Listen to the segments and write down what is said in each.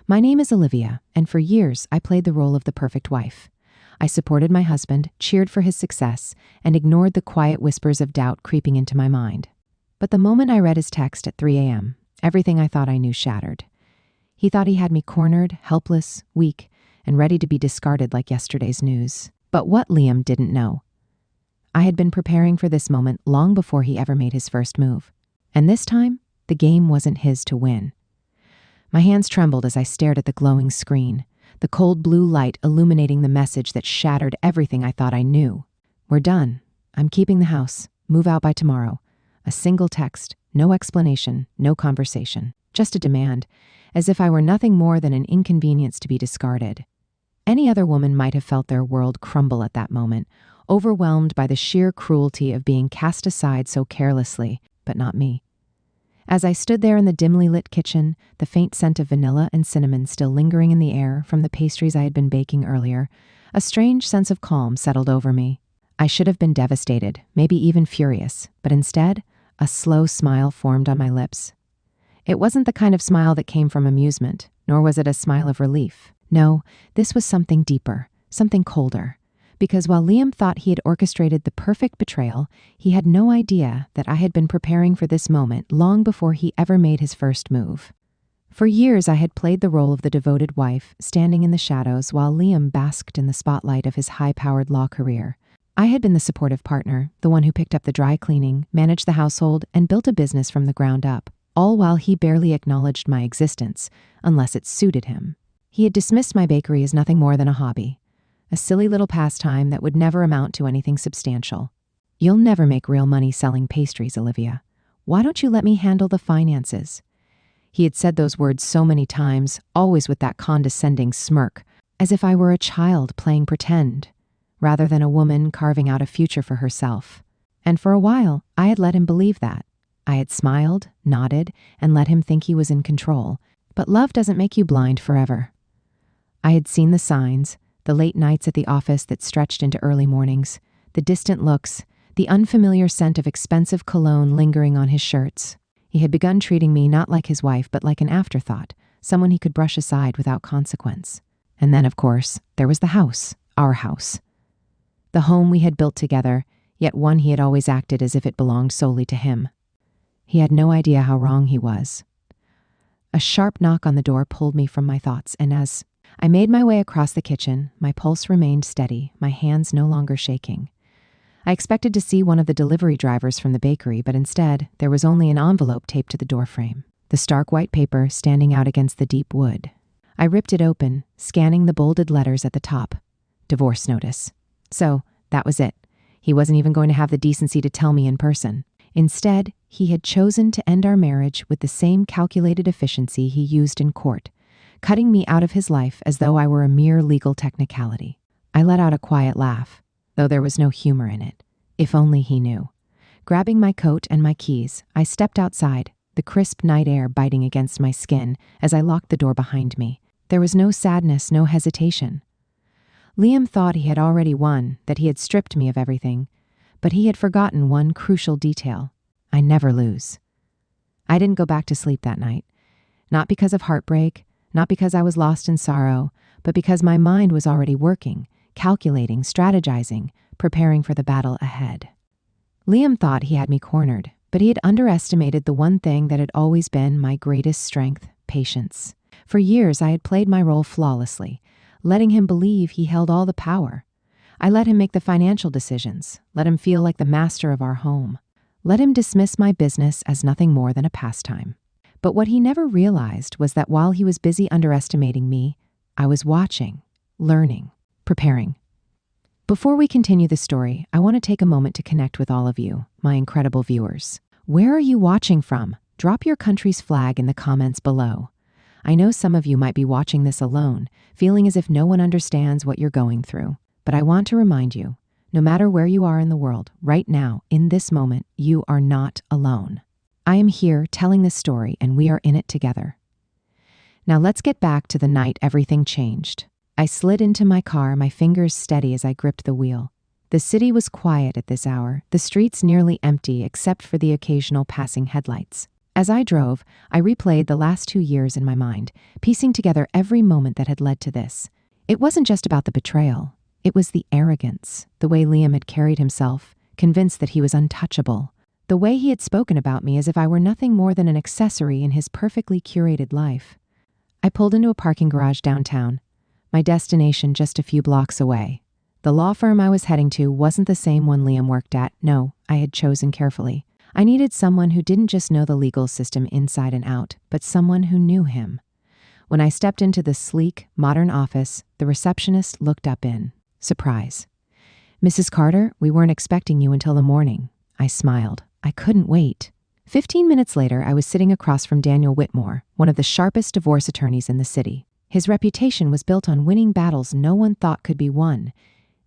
My name is Olivia, and for years I played the role of the perfect wife. I supported my husband, cheered for his success, and ignored the quiet whispers of doubt creeping into my mind. But the moment I read his text at 3 a.m., everything I thought I knew shattered. He thought he had me cornered, helpless, weak, and ready to be discarded like yesterday's news. But what Liam didn't know. I had been preparing for this moment long before he ever made his first move. And this time, the game wasn't his to win. My hands trembled as I stared at the glowing screen, the cold blue light illuminating the message that shattered everything I thought I knew. We're done. I'm keeping the house. Move out by tomorrow. A single text, no explanation, no conversation, just a demand, as if I were nothing more than an inconvenience to be discarded. Any other woman might have felt their world crumble at that moment, overwhelmed by the sheer cruelty of being cast aside so carelessly, but not me. As I stood there in the dimly lit kitchen, the faint scent of vanilla and cinnamon still lingering in the air from the pastries I had been baking earlier, a strange sense of calm settled over me. I should have been devastated, maybe even furious, but instead, a slow smile formed on my lips. It wasn't the kind of smile that came from amusement, nor was it a smile of relief. No, this was something deeper, something colder. Because while Liam thought he had orchestrated the perfect betrayal, he had no idea that I had been preparing for this moment long before he ever made his first move. For years, I had played the role of the devoted wife, standing in the shadows while Liam basked in the spotlight of his high-powered law career. I had been the supportive partner, the one who picked up the dry cleaning, managed the household, and built a business from the ground up, all while he barely acknowledged my existence, unless it suited him. He had dismissed my bakery as nothing more than a hobby. A silly little pastime that would never amount to anything substantial. You'll never make real money selling pastries, Olivia. Why don't you let me handle the finances? He had said those words so many times, always with that condescending smirk, as if I were a child playing pretend, rather than a woman carving out a future for herself. And for a while, I had let him believe that. I had smiled, nodded, and let him think he was in control. But love doesn't make you blind forever. I had seen the signs, the late nights at the office that stretched into early mornings, the distant looks, the unfamiliar scent of expensive cologne lingering on his shirts. He had begun treating me not like his wife, but like an afterthought, someone he could brush aside without consequence. And then, of course, there was the house, our house. The home we had built together, yet one he had always acted as if it belonged solely to him. He had no idea how wrong he was. A sharp knock on the door pulled me from my thoughts, and as I made my way across the kitchen, my pulse remained steady, my hands no longer shaking. I expected to see one of the delivery drivers from the bakery, but instead, there was only an envelope taped to the doorframe, the stark white paper standing out against the deep wood. I ripped it open, scanning the bolded letters at the top. Divorce notice. So, that was it. He wasn't even going to have the decency to tell me in person. Instead, he had chosen to end our marriage with the same calculated efficiency he used in court, cutting me out of his life as though I were a mere legal technicality. I let out a quiet laugh, though there was no humor in it. If only he knew. Grabbing my coat and my keys, I stepped outside, the crisp night air biting against my skin as I locked the door behind me. There was no sadness, no hesitation. Liam thought he had already won, that he had stripped me of everything, but he had forgotten one crucial detail. I never lose. I didn't go back to sleep that night, not because of heartbreak, not because I was lost in sorrow, but because my mind was already working, calculating, strategizing, preparing for the battle ahead. Liam thought he had me cornered, but he had underestimated the one thing that had always been my greatest strength, patience. For years, I had played my role flawlessly, letting him believe he held all the power. I let him make the financial decisions, let him feel like the master of our home, let him dismiss my business as nothing more than a pastime. But what he never realized was that while he was busy underestimating me, I was watching, learning, preparing. Before we continue the story, I want to take a moment to connect with all of you, my incredible viewers. Where are you watching from? Drop your country's flag in the comments below. I know some of you might be watching this alone, feeling as if no one understands what you're going through. But I want to remind you, no matter where you are in the world, right now, in this moment, you are not alone. I am here telling this story, and we are in it together. Now let's get back to the night everything changed. I slid into my car, my fingers steady as I gripped the wheel. The city was quiet at this hour, the streets nearly empty except for the occasional passing headlights. As I drove, I replayed the last 2 years in my mind, piecing together every moment that had led to this. It wasn't just about the betrayal. It was the arrogance, the way Liam had carried himself, convinced that he was untouchable, the way he had spoken about me as if I were nothing more than an accessory in his perfectly curated life. I pulled into a parking garage downtown, my destination just a few blocks away. The law firm I was heading to wasn't the same one Liam worked at. No, I had chosen carefully. I needed someone who didn't just know the legal system inside and out, but someone who knew him. When I stepped into the sleek, modern office, the receptionist looked up in surprise. "Mrs. Carter, we weren't expecting you until the morning." I smiled. I couldn't wait. 15 minutes later, I was sitting across from Daniel Whitmore, one of the sharpest divorce attorneys in the city. His reputation was built on winning battles no one thought could be won,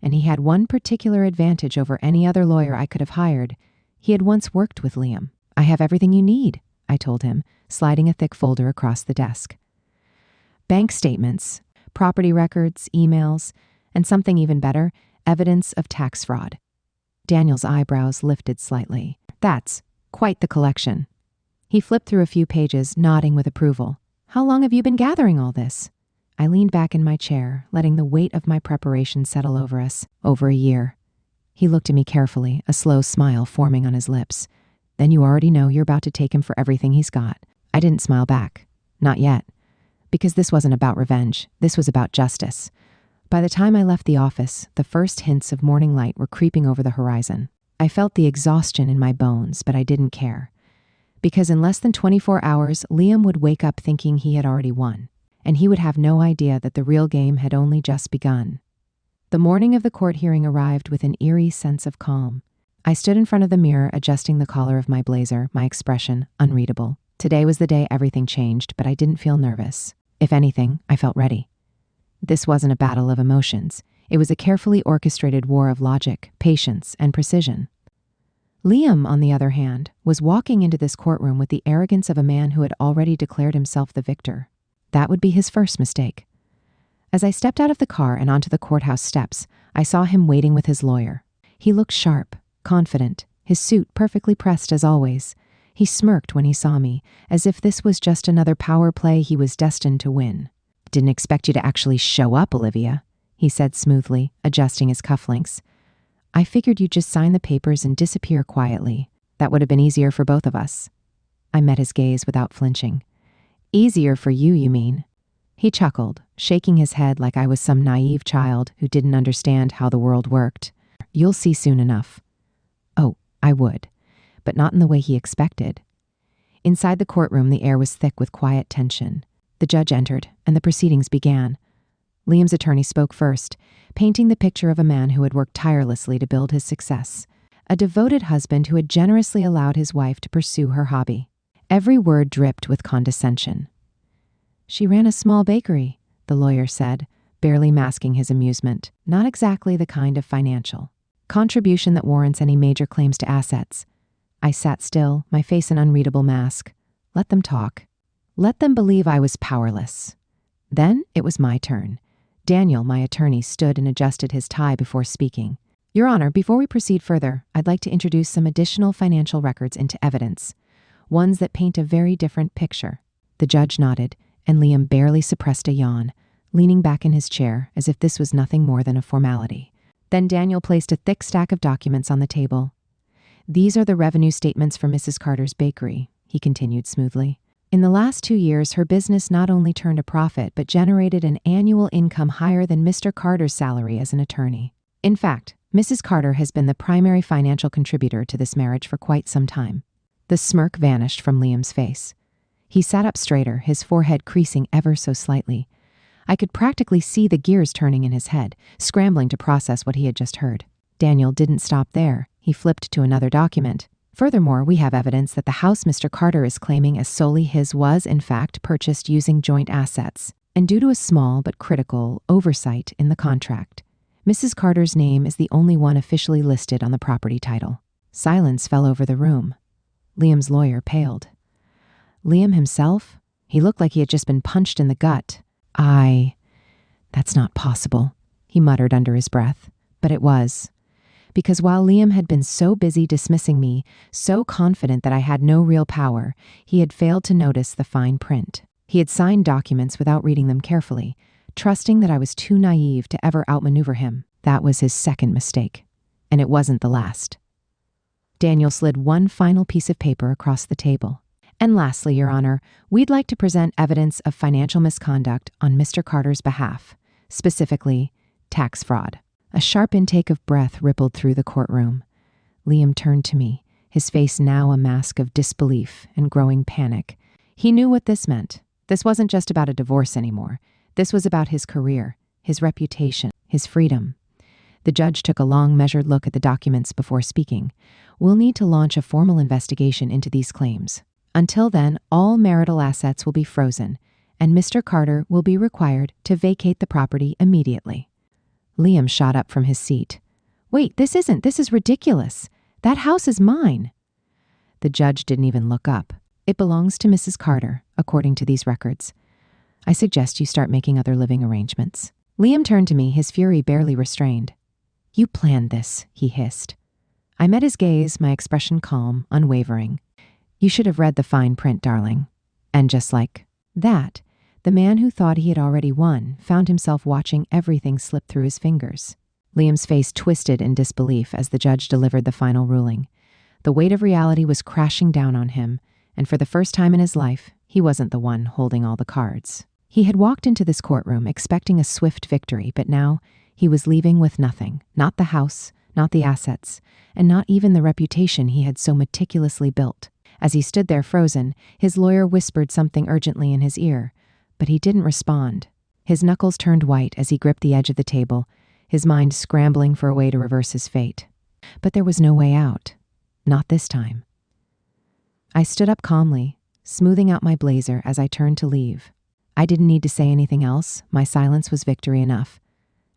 and he had one particular advantage over any other lawyer I could have hired. He had once worked with Liam. "I have everything you need," I told him, sliding a thick folder across the desk. Bank statements, property records, emails, and something even better, evidence of tax fraud. Daniel's eyebrows lifted slightly. "That's quite the collection." He flipped through a few pages, nodding with approval. "How long have you been gathering all this?" I leaned back in my chair, letting the weight of my preparation settle over us. "Over a year." He looked at me carefully, a slow smile forming on his lips. "Then you already know you're about to take him for everything he's got." I didn't smile back. Not yet. Because this wasn't about revenge. This was about justice. By the time I left the office, the first hints of morning light were creeping over the horizon. I felt the exhaustion in my bones, but I didn't care. Because in less than 24 hours, Liam would wake up thinking he had already won, and he would have no idea that the real game had only just begun. The morning of the court hearing arrived with an eerie sense of calm. I stood in front of the mirror, adjusting the collar of my blazer, my expression unreadable. Today was the day everything changed, but I didn't feel nervous. If anything, I felt ready. This wasn't a battle of emotions. It was a carefully orchestrated war of logic, patience, and precision. Liam, on the other hand, was walking into this courtroom with the arrogance of a man who had already declared himself the victor. That would be his first mistake. As I stepped out of the car and onto the courthouse steps, I saw him waiting with his lawyer. He looked sharp, confident, his suit perfectly pressed as always. He smirked when he saw me, as if this was just another power play he was destined to win. "Didn't expect you to actually show up, Olivia," he said smoothly, adjusting his cufflinks. "I figured you'd just sign the papers and disappear quietly. That would have been easier for both of us." I met his gaze without flinching. "Easier for you, you mean?" He chuckled, shaking his head like I was some naive child who didn't understand how the world worked. "You'll see soon enough." Oh, I would, but not in the way he expected. Inside the courtroom, the air was thick with quiet tension. The judge entered, and the proceedings began. Liam's attorney spoke first, painting the picture of a man who had worked tirelessly to build his success, a devoted husband who had generously allowed his wife to pursue her hobby. Every word dripped with condescension. "She ran a small bakery," the lawyer said, barely masking his amusement. "Not exactly the kind of financial contribution that warrants any major claims to assets." I sat still, my face an unreadable mask. Let them talk. Let them believe I was powerless. Then it was my turn. Daniel, my attorney, stood and adjusted his tie before speaking. "Your Honor, before we proceed further, I'd like to introduce some additional financial records into evidence, ones that paint a very different picture." The judge nodded, and Liam barely suppressed a yawn, leaning back in his chair as if this was nothing more than a formality. Then Daniel placed a thick stack of documents on the table. "These are the revenue statements for Mrs. Carter's bakery," he continued smoothly. "In the last 2 years, her business not only turned a profit, but generated an annual income higher than Mr. Carter's salary as an attorney. In fact, Mrs. Carter has been the primary financial contributor to this marriage for quite some time." The smirk vanished from Liam's face. He sat up straighter, his forehead creasing ever so slightly. I could practically see the gears turning in his head, scrambling to process what he had just heard. Daniel didn't stop there. He flipped to another document. "Furthermore, we have evidence that the house Mr. Carter is claiming as solely his was, in fact, purchased using joint assets. And due to a small but critical oversight in the contract, Mrs. Carter's name is the only one officially listed on the property title." Silence fell over the room. Liam's lawyer paled. Liam himself? He looked like he had just been punched in the gut. That's not possible," he muttered under his breath. But it was. Because while Liam had been so busy dismissing me, so confident that I had no real power, he had failed to notice the fine print. He had signed documents without reading them carefully, trusting that I was too naive to ever outmaneuver him. That was his second mistake. And it wasn't the last. Daniel slid one final piece of paper across the table. And lastly, Your Honor, we'd like to present evidence of financial misconduct on Mr. Carter's behalf, specifically tax fraud. A sharp intake of breath rippled through the courtroom. Liam turned to me, his face now a mask of disbelief and growing panic. He knew what this meant. This wasn't just about a divorce anymore. This was about his career, his reputation, his freedom. The judge took a long, measured look at the documents before speaking. We'll need to launch a formal investigation into these claims. Until then, all marital assets will be frozen, and Mr. Carter will be required to vacate the property immediately. Liam shot up from his seat. Wait, this is ridiculous. That house is mine. The judge didn't even look up. It belongs to Mrs. Carter, according to these records. I suggest you start making other living arrangements. Liam turned to me, his fury barely restrained. You planned this, he hissed. I met his gaze, my expression calm, unwavering. You should have read the fine print, darling. And just like that, the man who thought he had already won found himself watching everything slip through his fingers. Liam's face twisted in disbelief as the judge delivered the final ruling. The weight of reality was crashing down on him, and for the first time in his life, he wasn't the one holding all the cards. He had walked into this courtroom expecting a swift victory, but now he was leaving with nothing. Not the house, not the assets, and not even the reputation he had so meticulously built. As he stood there frozen, his lawyer whispered something urgently in his ear, but he didn't respond. His knuckles turned white as he gripped the edge of the table, his mind scrambling for a way to reverse his fate. But there was no way out. Not this time. I stood up calmly, smoothing out my blazer as I turned to leave. I didn't need to say anything else. My silence was victory enough.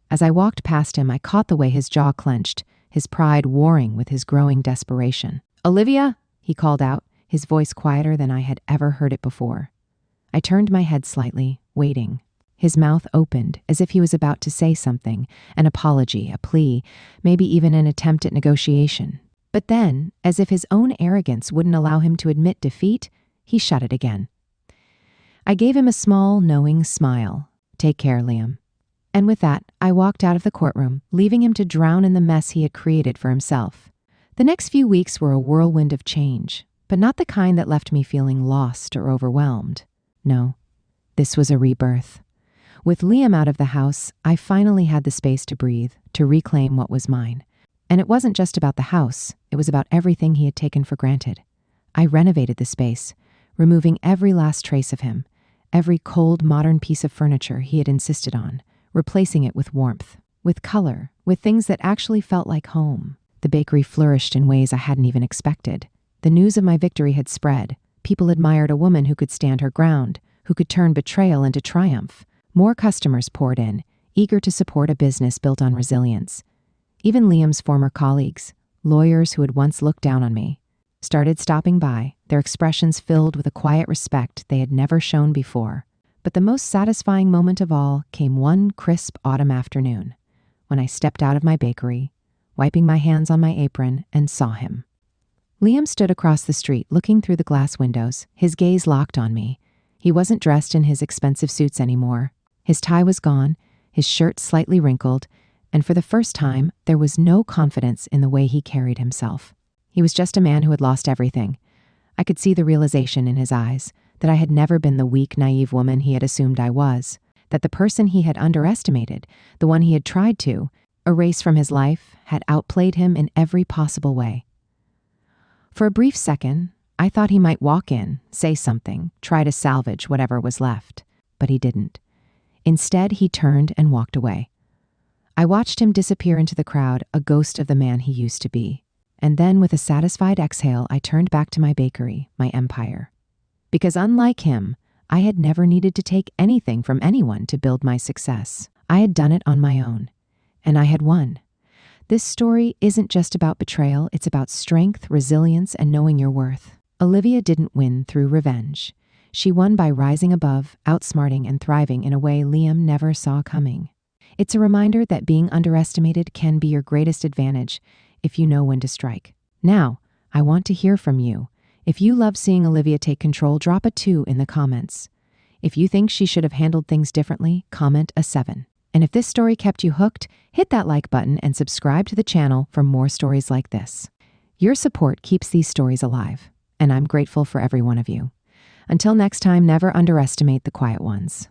As I walked past him, I caught the way his jaw clenched, his pride warring with his growing desperation. Olivia, he called out, his voice quieter than I had ever heard it before. I turned my head slightly, waiting. His mouth opened, as if he was about to say something, an apology, a plea, maybe even an attempt at negotiation. But then, as if his own arrogance wouldn't allow him to admit defeat, he shut it again. I gave him a small, knowing smile. Take care, Liam. And with that, I walked out of the courtroom, leaving him to drown in the mess he had created for himself. The next few weeks were a whirlwind of change, but not the kind that left me feeling lost or overwhelmed. No, this was a rebirth. With Liam out of the house, I finally had the space to breathe, to reclaim what was mine. And it wasn't just about the house, it was about everything he had taken for granted. I renovated the space, removing every last trace of him, every cold, modern piece of furniture he had insisted on, replacing it with warmth, with color, with things that actually felt like home. The bakery flourished in ways I hadn't even expected. The news of my victory had spread. People admired a woman who could stand her ground, who could turn betrayal into triumph. More customers poured in, eager to support a business built on resilience. Even Liam's former colleagues, lawyers who had once looked down on me, started stopping by, their expressions filled with a quiet respect they had never shown before. But the most satisfying moment of all came one crisp autumn afternoon, when I stepped out of my bakery, wiping my hands on my apron, and saw him. Liam stood across the street, looking through the glass windows, his gaze locked on me. He wasn't dressed in his expensive suits anymore. His tie was gone, his shirt slightly wrinkled, and for the first time, there was no confidence in the way he carried himself. He was just a man who had lost everything. I could see the realization in his eyes that I had never been the weak, naive woman he had assumed I was, that the person he had underestimated, the one he had tried to erase from his life, had outplayed him in every possible way. For a brief second, I thought he might walk in, say something, try to salvage whatever was left, but he didn't. Instead, he turned and walked away. I watched him disappear into the crowd, a ghost of the man he used to be. And then, with a satisfied exhale, I turned back to my bakery, my empire. Because unlike him, I had never needed to take anything from anyone to build my success. I had done it on my own, and I had won. This story isn't just about betrayal, it's about strength, resilience, and knowing your worth. Olivia didn't win through revenge. She won by rising above, outsmarting, and thriving in a way Liam never saw coming. It's a reminder that being underestimated can be your greatest advantage if you know when to strike. Now, I want to hear from you. If you love seeing Olivia take control, drop a 2 in the comments. If you think she should have handled things differently, comment a 7. And if this story kept you hooked, hit that like button and subscribe to the channel for more stories like this. Your support keeps these stories alive, and I'm grateful for every one of you. Until next time, never underestimate the quiet ones.